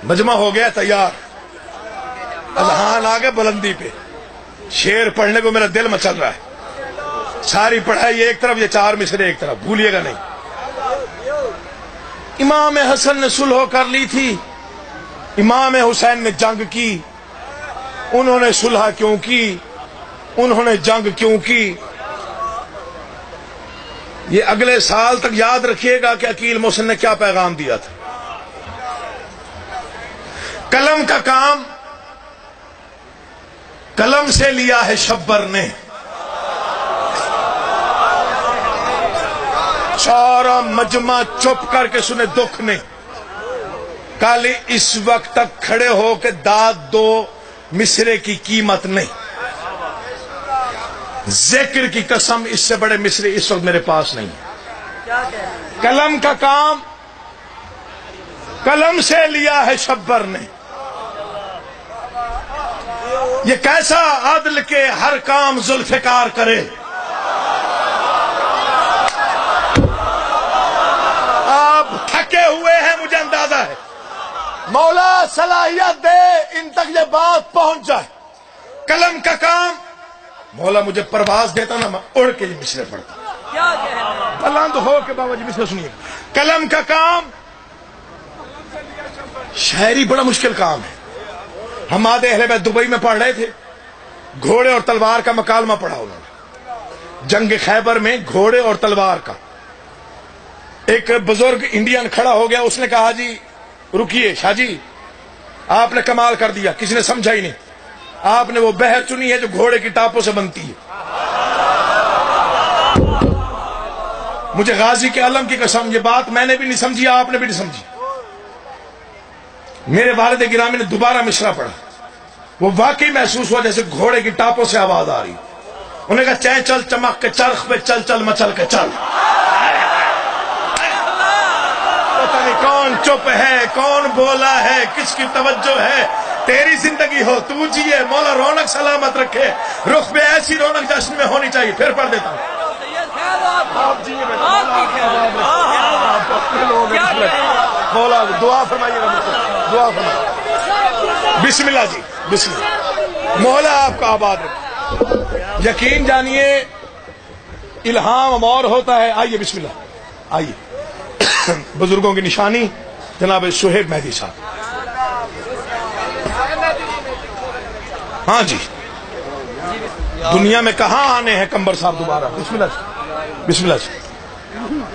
مجمع ہو گیا تیار، اذہان آ گئے بلندی پہ، شعر پڑھنے کو میرا دل مچل رہا ہے، ساری پڑھائی ایک طرف، یہ 4 مصرے ایک طرف، بھولیے گا نہیں۔ امام حسن نے صلح کر لی تھی، امام حسین نے جنگ کی، انہوں نے صلح کیوں کی، انہوں نے جنگ کیوں کی، یہ اگلے سال تک یاد رکھیے گا کہ عقیل محسن نے کیا پیغام دیا تھا۔ قلم کا کام قلم سے لیا ہے شبر نے، سارا مجمع چپ کر کے سنے دکھ نے، کل اس وقت تک کھڑے ہو کے داد دو مصرے کی قیمت نہیں، ذکر کی قسم اس سے بڑے مصرے اس وقت میرے پاس نہیں۔ قلم کا کام قلم سے لیا ہے شبر نے، یہ کیسا عدل کے ہر کام ذوالفقار کرے، آپ تھکے ہوئے ہیں مجھے اندازہ ہے، مولا صلاحیت دے ان تک یہ بات پہنچ جائے۔ قلم کا کام، مولا مجھے پرواز دیتا نا، میں اڑ کے یہ مصرے پڑھتا، بلند ہو کے بابا جی مصرے سنیے۔ قلم کا کام، شاعری بڑا مشکل کام ہے۔ ہم آدھے اہل بیت دبئی میں پڑھ رہے تھے، گھوڑے اور تلوار کا مکالمہ پڑھا انہوں نے، جنگ خیبر میں گھوڑے اور تلوار کا۔ ایک بزرگ انڈین کھڑا ہو گیا، اس نے کہا جی رکیے شاہ جی، آپ نے کمال کر دیا، کسی نے سمجھا ہی نہیں، آپ نے وہ بہر چنی ہے جو گھوڑے کی ٹاپوں سے بنتی ہے۔ مجھے غازی کے علم کی قسم یہ بات میں نے بھی نہیں سمجھی، آپ نے بھی نہیں سمجھی۔ میرے والد گرامی نے دوبارہ مصرع پڑھا، وہ واقعی محسوس ہوا جیسے گھوڑے کی ٹاپوں سے آواز آ رہی۔ انہوں نے کہا چہ چل چمک کے چرخ پہ چل چل مچل کے چل۔ پتہ نہیں کون چپ ہے، کون بولا ہے، کس کی توجہ ہے، تیری زندگی ہو، تو جیے، مولا رونق سلامت رکھے، رخ پہ ایسی رونق جشن میں ہونی چاہیے۔ پھر پڑھ دیتا ہوں، آپ جیے مولا دعا فرمائیے گا، دعا فرمائیے۔ بسم اللہ جی، بسم اللہ، مولا آپ کا آباد رکھے۔ یقین جانیے الہام اور ہوتا ہے۔ آئیے بسم اللہ، آئیے۔ بزرگوں کی نشانی جناب شعیب مہدی صاحب۔ ہاں جی، دنیا میں کہاں آنے ہیں کمبر صاحب دوبارہ؟ بسم اللہ، بسم اللہ جی۔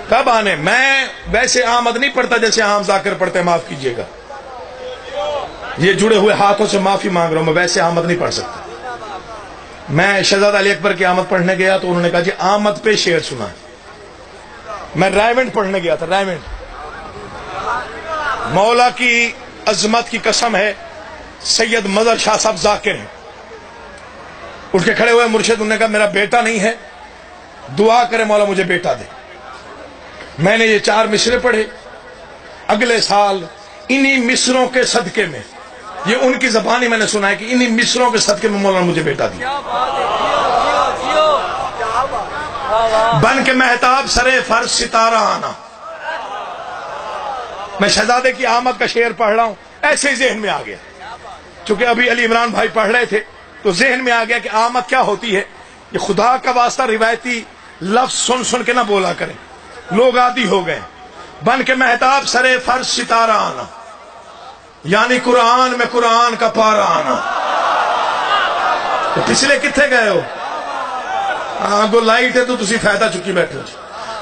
کب آنے؟ میں ویسے آمد نہیں پڑھتا جیسے عام ذاکر پڑھتے، معاف کیجئے گا، یہ جڑے ہوئے ہاتھوں سے معافی مانگ رہا ہوں، میں ویسے آمد نہیں پڑھ سکتا۔ میں شہزادہ علی اکبر کی آمد پڑھنے گیا تو انہوں نے کہا جی آمد پہ شعر سنا ہے۔ میں رائیونڈ پڑھنے گیا تھا، رائیونڈ، مولا کی عظمت کی قسم ہے، سید مظہر شاہ صاحب ذاکر ہیں، اٹھ کے کھڑے ہوئے مرشد، انہوں نے کہا میرا بیٹا نہیں ہے، دعا کرے مولا مجھے بیٹا دے۔ میں نے یہ 4 مصرے پڑھے، اگلے سال انہی مصروں کے صدقے میں، یہ ان کی زبانی میں نے سنا ہے کہ انہی مصروں کے صدقے میں مولا نے مجھے بیٹا دیا۔ بن کے مہتاب سرے فرش ستارہ آنا۔ میں شہزادے کی آمد کا شعر پڑھ رہا ہوں، ایسے ہی ذہن میں آ گیا، چونکہ ابھی علی عمران بھائی پڑھ رہے تھے تو ذہن میں آ گیا کہ آمد کیا ہوتی ہے۔ یہ خدا کا واسطہ روایتی لفظ سن سن کے نہ بولا کریں، لوگ عادی ہو گئے۔ بن کے مہتاب سرے فرش ستارہ آنا، یعنی قرآن میں قرآن کا پارا آنا۔ تو پچھلے کتنے گئے ہو؟ گو لائٹ ہے تو تسی فائدہ چکی بیٹھے ہو۔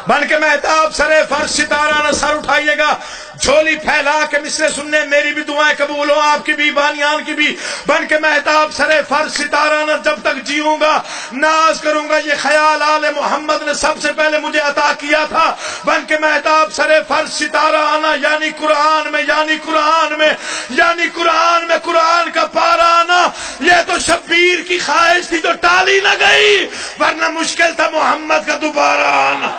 بن کے مہتاب سرے فرش ستارہ آنا، سر اٹھائیے گا، جھولی پھیلا کے مصرے سننے، میری بھی دعائیں قبول ہوں، آپ کی بھی، بانیان کی بھی۔ بن کے مہتاب سرے فرش ستارہ آنا، جب تک جیوں گا ناز کروں گا، یہ خیال آل محمد نے سب سے پہلے مجھے عطا کیا تھا۔ بن کے مہتاب سرے فرش ستارہ آنا، یعنی قرآن میں، یعنی قرآن میں، یعنی قرآن میں قرآن کا پارا آنا۔ یہ تو شبیر کی خواہش تھی جو ٹالی نہ گئی، ورنہ مشکل تھا محمد کا دوبارہ آنا۔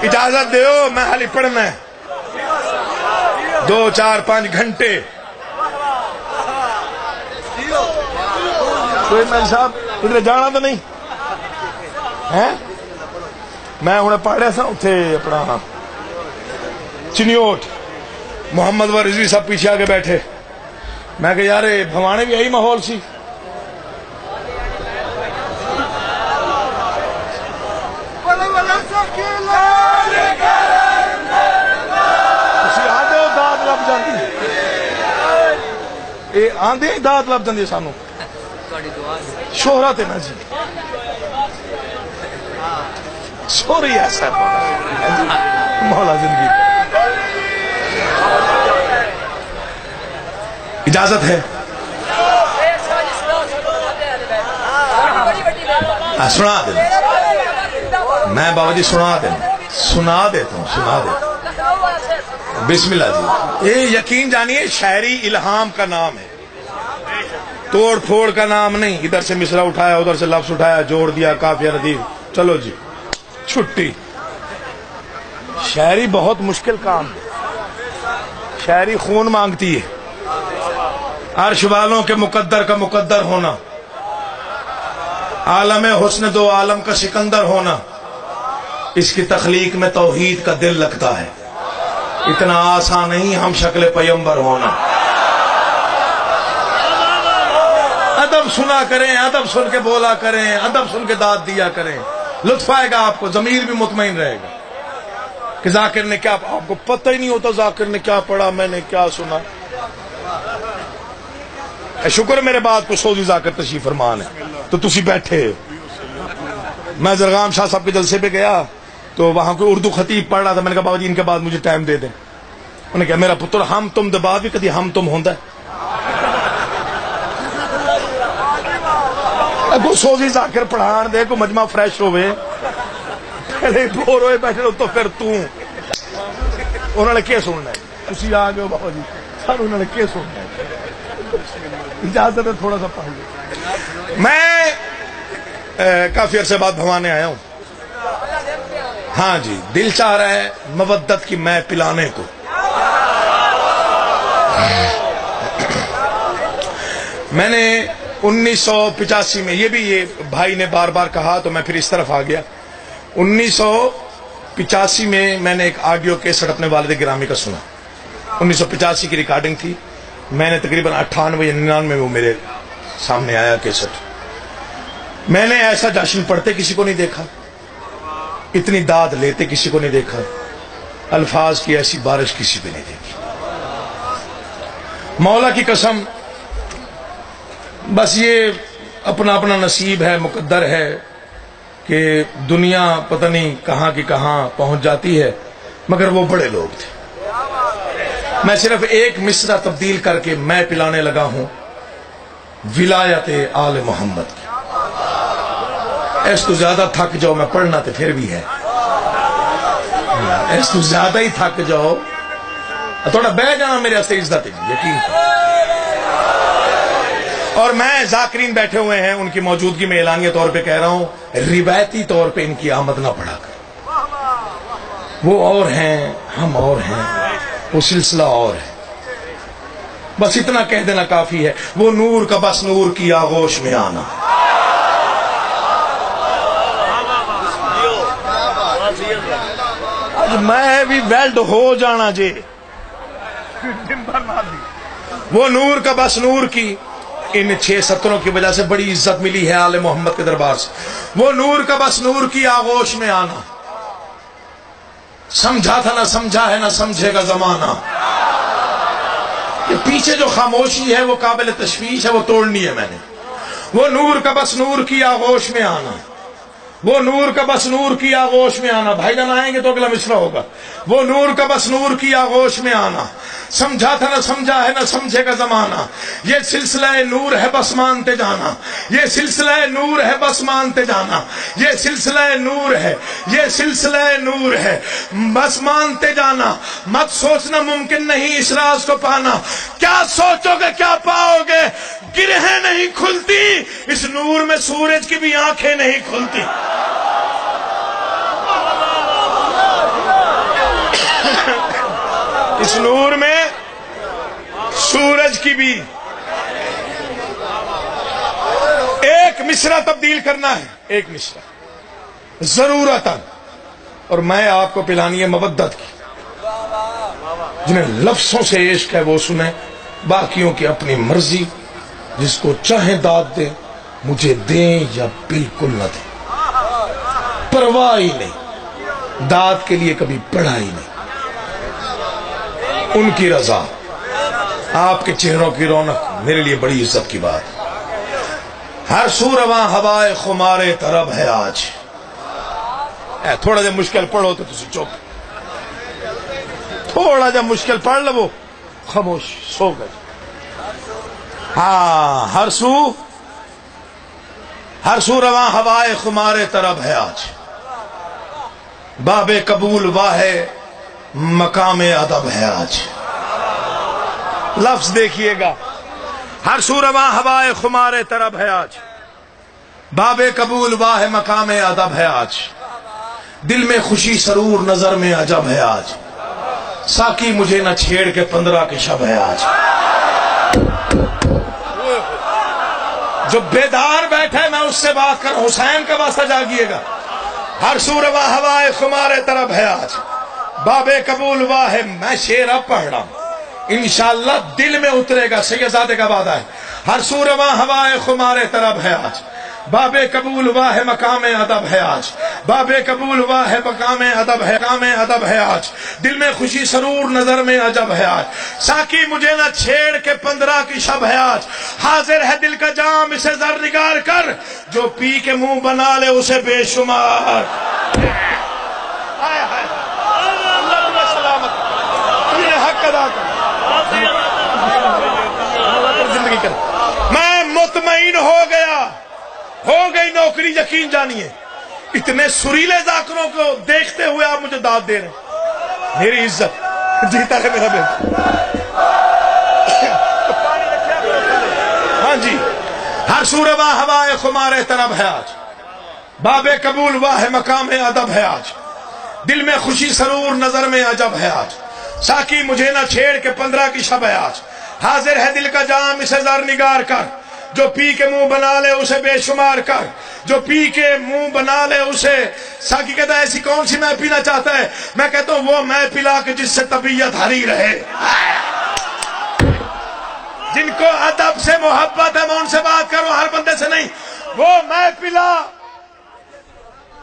اجازت دیو، میں حالی پڑھنا ہے 2 4 5 گھنٹے۔ شعیب مل صاحب ادھر جانا تو نہیں ہے؟ میں ہوں پڑھ رہا سا اتنے اپنا چنیوٹ محمد و رضوی صاحب پیچھے آگے بیٹھے. میں کہ یار بھوانے بھی یہی ماحول سی. داد لب جاتی آدھے داد لب جاتی سانو شہرت ہے نا جی سوری ایسا مولا زندگی. اجازت ہے سنا دیں میں بابا جی سنا دیتا ہوں. بسم اللہ جی. یہ یقین جانیے شاعری الہام کا نام ہے, توڑ پھوڑ کا نام نہیں. ادھر سے مصرع اٹھایا ادھر سے لفظ اٹھایا جوڑ دیا قافیہ ردیف چلو جی چھٹی. شاعری بہت مشکل کام ہے. شاعری خون مانگتی ہے. عرش والوں کے مقدر کا مقدر ہونا, عالم حسن دو عالم کا سکندر ہونا, اس کی تخلیق میں توحید کا دل لگتا ہے. اتنا آسان نہیں ہم شکل پیمبر ہونا. ادب سنا کریں, ادب سن کے بولا کریں, ادب سن کے داد دیا کریں. لطف آئے گا آپ کو, ضمیر بھی مطمئن رہے گا کہ ذاکر نے کیا, آپ کو پتہ ہی نہیں ہوتا ذاکر نے کیا پڑھا میں نے کیا سنا. شکر میرے بات کو سعودی ذاکر تشریف فرمان ہے تو تسی بیٹھے. میں زرغام شاہ صاحب کے جلسے پہ گیا تو وہاں کوئی اردو خطیب پڑھ رہا تھا. میں نے کہا بابا جی ان کے بعد مجھے ٹائم دے دیں. انہوں نے کہا میرا پتر ہم تم دبا بھی کدی ہم تم ہوندا ہے. کو سوزی ذاکر پڑھان دے کو مجمع فریش ہوئے پہلے بور ہوئے بیٹھے تو پھر تو انہوں نے کیا سننا ہے. تسی آ گئے بابا جی سر انہوں نے کیا سننا ہے. اجازت ہے تھوڑا سا پڑھ لیں. میں کافی عرصے بعد بھوانے آیا ہوں. ہاں جی دل چاہ رہا ہے مودت کی میں پلانے کو. میں نے 1985 میں, یہ بھی یہ بھائی نے بار بار کہا تو میں پھر اس طرف آ گیا. 1985 میں نے ایک آڈیو کیسٹ اپنے والد گرامی کا سنا. 1985 کی ریکارڈنگ تھی. میں نے تقریباً 98 یا 99 میں وہ میرے سامنے آیا کیسٹ. میں نے ایسا جشن پڑھتے کسی کو نہیں دیکھا, اتنی داد لیتے کسی کو نہیں دیکھا, الفاظ کی ایسی بارش کسی پہ نہیں دیکھی. مولا کی قسم بس یہ اپنا اپنا نصیب ہے, مقدر ہے کہ دنیا پتہ نہیں کہاں کی کہاں پہنچ جاتی ہے, مگر وہ بڑے لوگ تھے. میں صرف ایک مصرع تبدیل کر کے میں پلانے لگا ہوں ولایت آل محمد کی. اس تو زیادہ تھک جاؤ, میں پڑھنا تو پھر بھی ہے, اس تو زیادہ ہی تھک جاؤ تھوڑا بہ جانا میرے واسطے عزت ہے یقین. اور میں ذاکرین بیٹھے ہوئے ہیں ان کی موجودگی میں اعلانیہ طور پہ کہہ رہا ہوں روایتی طور پہ ان کی آمد نہ پڑھا کر. وہ اور ہیں ہم اور ہیں, وہ سلسلہ اور ہے. بس اتنا کہہ دینا کافی ہے. وہ نور کا بس نور کی آغوش میں آنا. میں بھی ویلڈ ہو جانا جے. وہ نور کا بس نور کی, ان 6 سطروں کی وجہ سے بڑی عزت ملی ہے آل محمد کے دربار سے. وہ نور کا بس نور کی آغوش میں آنا. سمجھا تھا نہ سمجھا ہے نہ سمجھے گا زمانہ. یہ پیچھے جو خاموشی ہے وہ قابل تشویش ہے, وہ توڑنی ہے میں نے. وہ نور کا بس نور کی آغوش میں آنا. وہ نور کا بس نور کی آغوش میں آنا. بھائی جان آئیں گے تو اگلا مصرع ہوگا. وہ نور کا بس نور کی آغوش میں آنا. سمجھا تھا نہ سمجھا ہے نہ سمجھے گا زمانہ. یہ سلسلہ نور ہے بس مانتے جانا. یہ سلسلہ نور ہے بس مانتے جانا. یہ سلسلہ نور ہے, یہ سلسلہ نور ہے بس مانتے جانا. مت سوچنا ممکن نہیں اس راز کو پانا. کیا سوچو گے کیا پاؤ گے, گرہیں نہیں کھلتی اس نور میں, سورج کی بھی آنکھیں نہیں کھلتی. اس نور میں سورج کی بھی مصرع تبدیل کرنا ہے، ایک مصرع ضرورتاً، اور میں آپ کو پلانی ہے محبت کی. جنہیں لفظوں سے عشق ہے وہ سنیں، باقیوں کی اپنی مرضی، جس کو چاہیں داد دیں، مجھے دیں یا بالکل نہ دیں، پرواہ ہی نہیں، داد کے لیے کبھی پڑھا ہی نہیں. ان کی رضا، آپ کے چہروں کی رونق میرے لیے بڑی عزت کی بات. ہر سو رواں ہوائے خمارے طرب ہے آج. تھوڑا جا مشکل پڑھو تو تسی چپ، تھوڑا جا مشکل پڑھ لو خاموش سو گئے. ہاں، ہر سو رواں ہوائے خمارے طرب ہے آج. باب قبول واہ مقام ادب ہے آج. لفظ دیکھیے گا، ہر سو رواں ہوائے خمارے طرب ہے آج. باب قبول واہ مقام ادب ہے آج. دل میں خوشی سرور نظر میں عجب ہے آج. ساقی مجھے نہ چھیڑ کے 15 کی شب ہے آج. جو بیدار بیٹھے میں اس سے بات کروں، حسین کا واسطہ جاگیے گا. ہر سو رواں ہوائے خمارے طرب ہے آج. باب قبول واہ میں شعر اب پڑھ رہا ہوں، انشاءاللہ دل میں اترے گا. سیدزادے کا وعدہ ہے. ہر سو رواں ہوائے خمارے طرب ہے آج. باب قبول واہ مقام ادب ہے آج. باب قبول واہ مقام ادب ہے، مقام ادب ہے آج. دل میں خوشی سرور نظر میں عجب ہے آج. ساقی مجھے نہ چھیڑ کے 15 کی شب ہے آج. حاضر ہے دل کا جام اسے زر نگار کر، جو پی کے منہ بنا لے اسے بے شمار. اللہ تمہیں سلامت، تم نے حق ادا کر، زندگی کر. میں مطمئن ہو گئی نوکری، یقین جانیے. اتنے سریلے ذاکروں کو دیکھتے ہوئے آپ مجھے داد دے رہے ہیں. میری عزت جیتا ہے میرا بیٹا. ہاں جی. ہر سو رواں ہوائے خمارے طرب ہے آج. باب قبول واہ مقام ادب ہے آج. دل میں خوشی سرور نظر میں عجب ہے آج. ساقی مجھے نہ چھیڑ کے 15 کی شب ہے آج. حاضر ہے دل کا جام اسے زر نگار کر، جو پی کے منہ بنا لے اسے بے شمار کر. جو پی کے منہ بنا لے اسے. ساقی کہتا ہے ایسی کون سی میں پینا چاہتا ہے؟ میں کہتا ہوں وہ میں پلا کے جس سے طبیعت ہری رہے. جن کو ادب سے محبت ہے میں ان سے بات کروں، ہر بندے سے نہیں. وہ میں پلا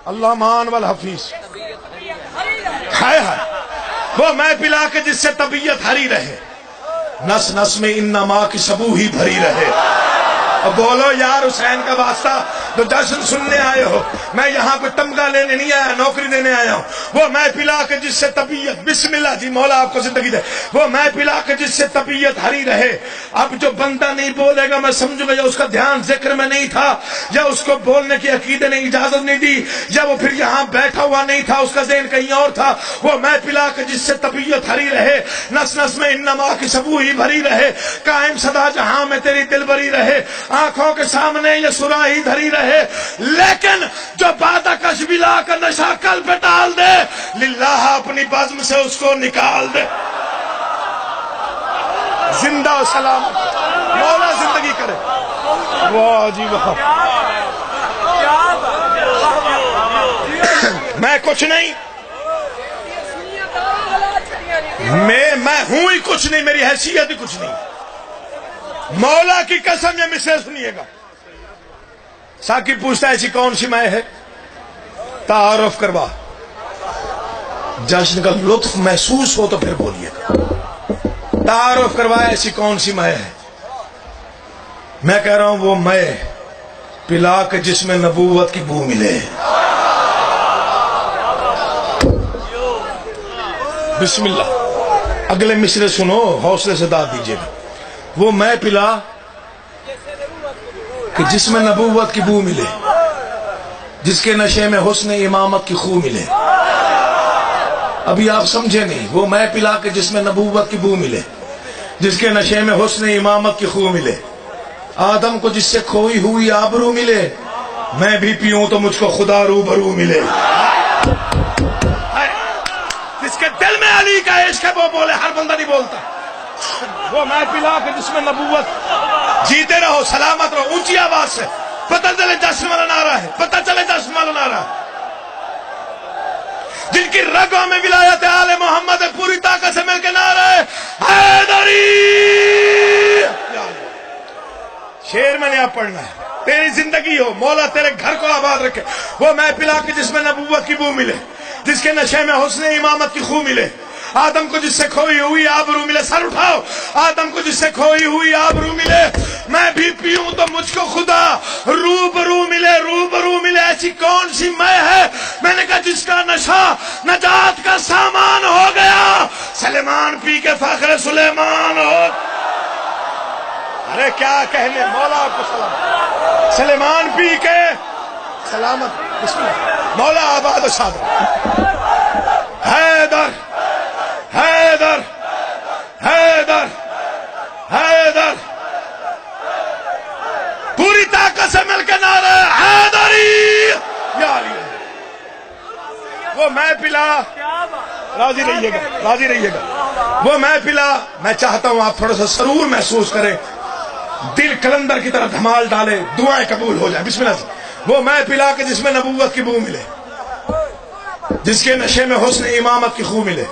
اللہ مان والحفیظ، ہائے ہائے، وہ میں پلا کے جس سے طبیعت ہری رہے، نس نس میں انما کی سبو ہی بھری رہے. اب بولو یار حسین کا واسطہ تو جشن سننے آئے ہو. میں یہاں کوئی تمغہ لینے نہیں آیا، نوکری دینے آیا ہوں. وہ میں پلا کے جس سے طبیعت، بسم اللہ جی مولا آپ کو زندگی دے، وہ میں پلا کے جس سے طبیعت ہری رہے. اب جو بندہ نہیں بولے گا میں سمجھوں گا یا اس کا دھیان ذکر میں نہیں تھا، یا اس کو بولنے کی عقیدے نے اجازت نہیں دی، یا وہ پھر یہاں بیٹھا ہوا نہیں تھا، اس کا ذہن کہیں اور تھا. وہ میں پلا کے جس سے طبیعت ہری رہے، نس نس میں انما کی سبو ہی بھری رہے. قائم سدا جہاں میں تیری دل بری رہے، آنکھوں کے سامنے یہ سراہی دھری رہے. لیکن جو بادہ کش بلا کا نشہ کل پہ ڈال دے، للہ اپنی بزم سے اس کو نکال دے. زندہ و سلامت مولا زندگی کرے. واہ جی واہ. میں کچھ نہیں، میں ہوں ہی کچھ نہیں، میری حیثیت ہی کچھ نہیں. مولا کی قسم یہ مصرع سنیے گا. ساقی پوچھتا ہے ایسی کون سی میں ہے؟ تعارف کروا. جشن کا لطف محسوس ہو تو پھر بولیے گا. تعارف کروایا ایسی کون سی میں ہے؟ میں کہہ رہا ہوں وہ میں پلا کے جس میں نبوت کی بو ملے. بسم اللہ. اگلے مصرع سنو، حوصلے سے داد دیجیے گا. وہ میں پلا کہ جس میں نبوت کی بو ملے، جس کے نشے میں حسن امامت کی خو ملے. ابھی آپ سمجھے نہیں. وہ میں پلا کے جس میں نبوت کی بو ملے، جس کے نشے میں حسن امامت کی خو ملے. آدم کو جس سے کھوئی ہوئی آبرو ملے، میں بھی پیوں تو مجھ کو خدا روبرو ملے. جس کے دل میں علی کا عشق ہے وہ بولے، ہر بندہ نہیں بولتا. وہ میں پلا کے جس میں نبوت. جیتے رہو، سلامت رہو، اونچی آواز سے. پتہ چلے جشن والا نعرہ ہے، پتہ چلے جشن والا نعرہ ہے۔ جن کی رگوں میں ولایت آل محمد پوری طاقت سے مل کے نعرہ ہے حیدری۔ شیر میں نے آپ پڑھنا ہے، تیری زندگی ہو، مولا تیرے گھر کو آباد رکھے۔ وہ میں پلا کے جس میں نبوت کی بو ملے، جس کے نشے میں حسن امامت کی خو ملے، آدم کو جس سے کھوئی ہوئی آبرو ملے۔ سر اٹھاؤ، آدم کو جس سے کھوئی ہوئی آبرو ملے، میں بھی پیوں تو مجھ کو خدا روبرو ملے، روبرو ملے۔ ایسی کون سی میں ہے، میں نے کہا جس کا نشہ نجات کا سامان ہو گیا، سلیمان پی کے فخر سلیمان ہو۔ ارے کیا کہنے، مولا آپ کو سلام، سلیمان پی کے سلامت، بسم اللہ، مولا آباد و شاد۔ حیدر حیدر حیدر حیدر، پوری طاقت سے مل کے نعرہ حیدری یا علی۔ وہ میں پلا، راضی رہیے گا، راضی رہیے گا، وہ میں پلا، میں چاہتا ہوں آپ تھوڑا سا سرور محسوس کریں، دل کلندر کی طرح دھمال ڈالے، دعائیں قبول ہو جائیں۔ بسم اللہ سے۔ وہ میں پلا کے جس میں نبوت کی بو ملے، جس کے نشے میں حسن امامت کی خو ملے۔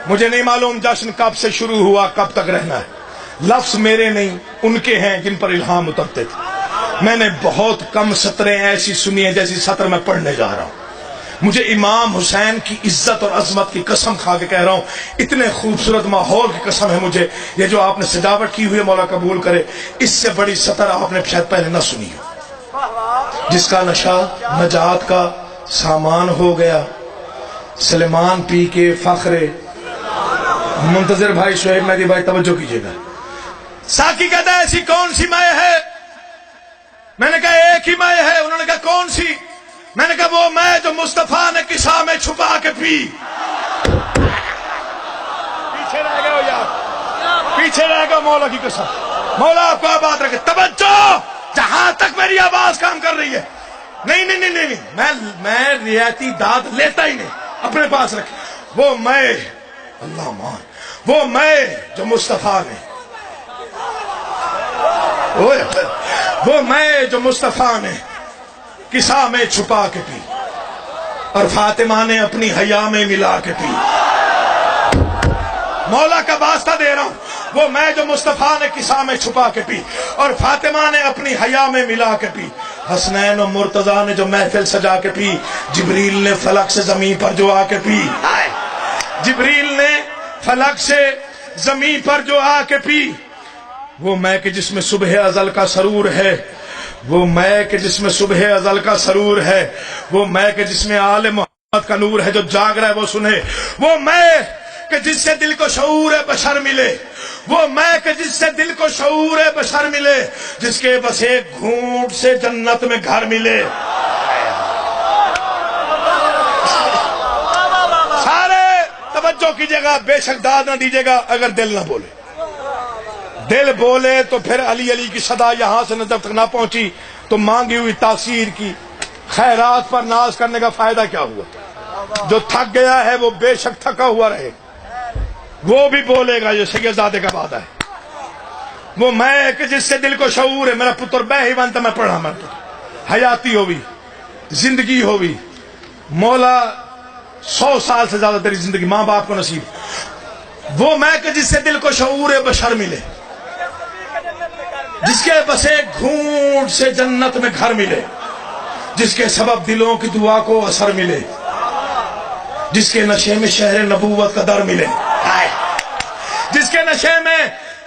مجھے نہیں معلوم جشن کب سے شروع ہوا، کب تک رہنا ہے، لفظ میرے نہیں ان کے ہیں جن پر الہام اترتے تھے۔ میں نے بہت کم سطریں ایسی سنی ہیں جیسی سطر میں پڑھنے جا رہا ہوں۔ مجھے امام حسین کی عزت اور عظمت کی قسم کھا کے کہہ رہا ہوں، اتنے خوبصورت ماحول کی قسم ہے مجھے، یہ جو آپ نے سجاوٹ کی ہوئی ہے مولا قبول کرے، اس سے بڑی سطر آپ نے شاید پہلے نہ سنی ہو۔ جس کا نشہ نجات کا سامان ہو گیا، سلیمان پی کے فخر۔ منتظر بھائی، شعیب مہدی بھائی توجہ کیجئے گا۔ ساقی کہتا ہے ایسی کون سی مائع ہے، میں نے کہا ایک ہی مائع ہے، انہوں نے کہا کون سی، میں نے کہا وہ میں جو مصطفیٰ نے کسا میں چھپا کے پی۔ پیچھے رہ گئے ہو یار، پیچھے رہ گئے، مولا کی قسم، مولا آپ کو آباد رکھے۔ توجہ، جہاں تک میری آواز کام کر رہی ہے، نہیں نہیں نہیں نہیں، میں رعایتی داد لیتا ہی نہیں، اپنے پاس رکھے۔ وہ میں، اللہ مان، وہ میں جو مصطفیٰ نے، وہ میں جو مصطفیٰ نے کسا میں چھپا کے پی، اور فاطمہ نے اپنی حیا میں ملا کے پی۔ مولا کا واسطہ دے رہا ہوں، وہ میں جو مصطفیٰ نے کسا میں چھپا کے پی، اور فاطمہ نے اپنی حیا میں ملا کے پی۔ حسنین و مرتضیٰ نے جو محفل سجا کے پی، جبریل نے فلک سے زمین پر جو آ کے پی، جبریل نے فلک سے زمین پر جو آ کے پی۔ وہ میں کہ جس میں صبح ازل کا سرور ہے، وہ میں کہ جس میں صبح ازل کا سرور ہے، وہ میں کہ جس میں آل محمد کا نور ہے جو جاگ رہا ہے وہ سنے، وہ میں کہ جس سے دل کو شعور بشر ملے، وہ میں کہ جس سے دل کو شعور بشر ملے، جس کے بس ایک گھونٹ سے جنت میں گھر ملے۔ سارے توجہ کیجئے گا، بے شک داد نہ دیجئے گا اگر دل نہ بولے۔ دل بولے تو پھر علی علی کی صدا یہاں سے جب تک نہ پہنچی تو مانگی ہوئی تاثیر کی خیرات پر ناز کرنے کا فائدہ کیا ہوا؟ جو تھک گیا ہے وہ بے شک تھکا ہوا رہے، وہ بھی بولے گا، یہ سیدزادے کا وعدہ ہے۔ وہ میں کہ جس سے دل کو شعور ہے، میرا پتر بہ ہی بنتا میں پڑھا، میں حیاتی ہوئی، زندگی ہوئی، مولا 100 سال سے زیادہ تیری زندگی ماں باپ کو نصیب۔ وہ میں کہ جس سے دل کو شعور بشر ملے، جس کے بس ایک گھونٹ سے جنت میں گھر ملے، جس کے سبب دلوں کی دعا کو اثر ملے، جس کے نشے میں شہر نبوت کا در ملے، جس کے نشے میں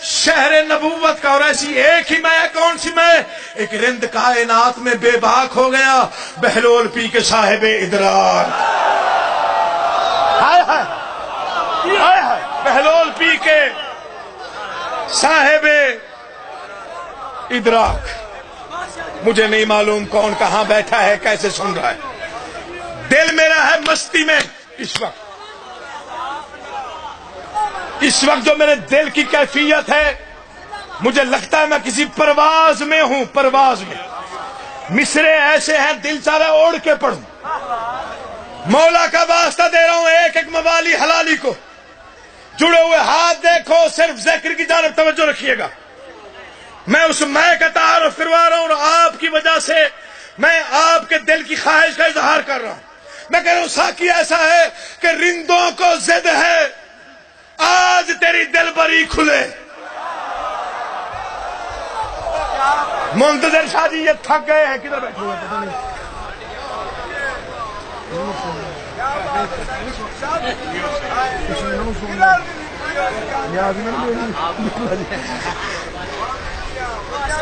شہر نبوت کا، اور ایسی ایک ہی میں، کون سی میں، ایک رند کائنات میں بے باک ہو گیا، بہلول پی کے صاحب ادراک۔ ہائے ہائے ہائے ہائے، بہلول پی کے صاحب ادراک۔ مجھے نہیں معلوم کون کہاں بیٹھا ہے، کیسے سن رہا ہے، دل میرا ہے مستی میں اس وقت۔ اس وقت جو میرے دل کی کیفیت ہے، مجھے لگتا ہے میں کسی پرواز میں ہوں، پرواز میں۔ مصرے ایسے ہیں دل چاہتا ہے اوڑھ کے پڑھوں۔ مولا کا واسطہ دے رہا ہوں، ایک ایک موالی حلالی کو جڑے ہوئے ہاتھ دیکھو، صرف ذکر کی جانب توجہ رکھیے گا۔ میں اس میں کا تعارف کروا رہا ہوں اور آپ کی وجہ سے میں آپ کے دل کی خواہش کا اظہار کر رہا ہوں. میں کہہ رہا ہوں ساقی ایسا ہے کہ رندوں کو ضد ہے آج تیری دل بری کھلے. منتظر شاہ جی یہ تھک گئے ہیں, کدھر بیٹھے ہوئے پتہ نہیں.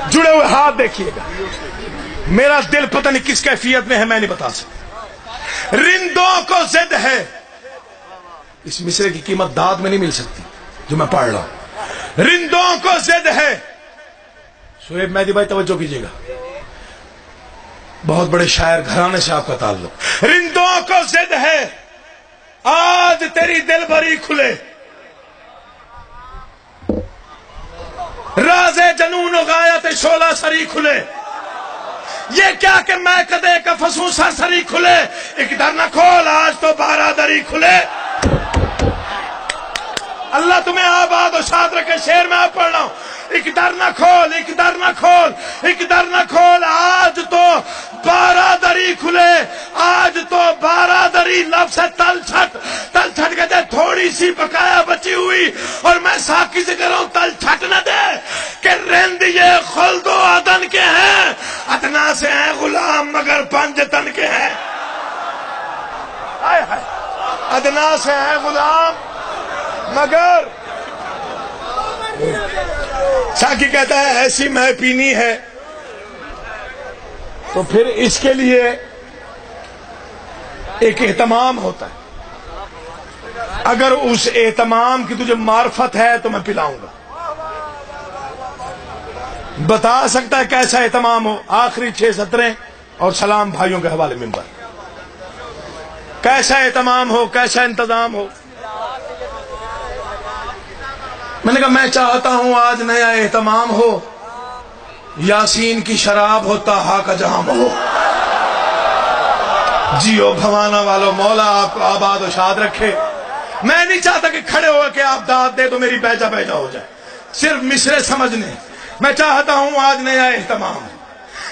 جڑے ہوئے ہاتھ دیکھیے گا. میرا دل پتہ نہیں کس کیفیت میں ہے, میں نہیں بتا سکتا. رندوں کو ضد ہے. اس مصرے کی قیمت داد میں نہیں مل سکتی جو میں پڑھ رہا ہوں. رندوں کو ضد ہے. شعیب مہدی بھائی توجہ کیجیے گا, بہت بڑے شاعر گھرانے سے آپ کا تعلق. رندوں کو ضد ہے آج تیری دل بری کھلے. راز جنون و غایت شعلہ سری کھلے. یہ کیا کہ میں کدے کا فسوں سری کھلے. ایک در نہ کھول آج تو بارہ دری کھلے. اللہ تمہیں آباد و شاد رکھے. شعر میں آپ پڑھ رہا ہوں. ایک در نہ کھول, ایک در نہ کھول, ایک در نہ کھول آج تو بارہ دری کھلے. آج تو بارہ دری. لفظ ہے تل چھٹ. تل چھٹ کہتے تھوڑی سی بقایا بچی ہوئی, اور میں ساقی سے کہہ رہا ہوں تل چھٹ نہ دے کہ رند یہ خلد و عدن کے ہیں. ادنا سے ہیں غلام مگر پنج تن کے ہیں. ادنا سے ہیں غلام مگر. ساقی کہتا ہے ایسی مے پینی ہے تو پھر اس کے لیے ایک اہتمام ہوتا ہے. اگر اس اہتمام کی تجھے معرفت ہے تو میں پلاؤں گا. بتا سکتا ہے کیسا اہتمام ہو؟ آخری 6 سطریں اور سلام بھائیوں کے حوالے منبر. کیسا اہتمام ہو, کیسا انتظام ہو. میں نے کہا میں چاہتا ہوں آج نیا اہتمام ہو, یاسین کی شراب ہو, طٰہٰ کا جام ہو. جیو بھوانا والو, مولا آپ کو آباد و شاد رکھے. میں نہیں چاہتا کہ کھڑے ہو کے آپ داد دے تو میری بیجا بیجا ہو جائے, صرف مصرے سمجھنے. میں چاہتا ہوں آج نیا اہتمام ہو.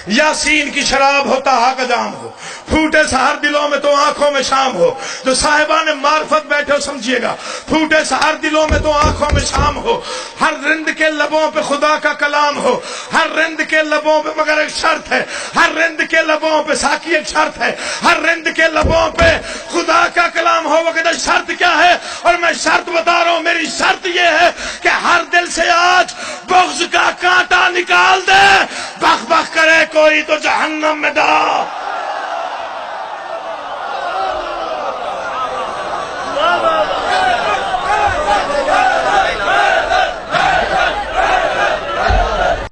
یاسین کی شراب ہو, طٰہٰ کا جام ہو. پھوٹے سحر دلوں میں تو آنکھوں میں شام ہو. جو صاحبان معرفت بیٹھے ہو سمجھیے گا, پھوٹے سحر دلوں میں تو آنکھوں میں شام ہو. ہر رند کے لبوں پہ خدا کا کلام ہو. ہر رند کے لبوں پہ مگر ایک شرط ہے. ہر رند کے لبوں پہ ساقی ایک شرط ہے. ہر رند کے لبوں پہ خدا کا کلام ہو. وہ کہتا شرط کیا ہے؟ اور میں شرط بتا رہا ہوں. میری شرط یہ ہے کہ ہر دل سے آج بغض کا کانٹا نکال دے. بخ بخ کرے کوئی تو جہنم میں ڈال.